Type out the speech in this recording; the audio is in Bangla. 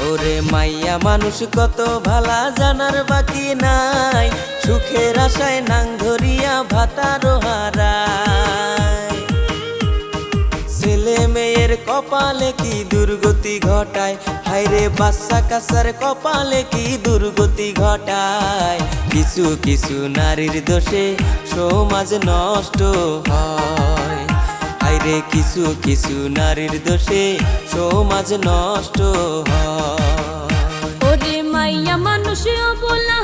ওরে মাইয়া মানুষ কত ভালা জানার বাকি নাই, সুখের আশায় নাং ধরিয়া ভাতারো হারায়। ছেলে মেয়ের কপালে কি দুর্গতি ঘটায়, হায়রে বাচ্চা কাচ্চার কপালে কি দুর্গতি ঘটায়। কিছু কিছু নারীর দোষে সমাজ নষ্ট হয়, হায়রে কিছু কিছু নারীর দোষে সমাজ নষ্ট হয়। ওরে মাইয়া মানুষ বলা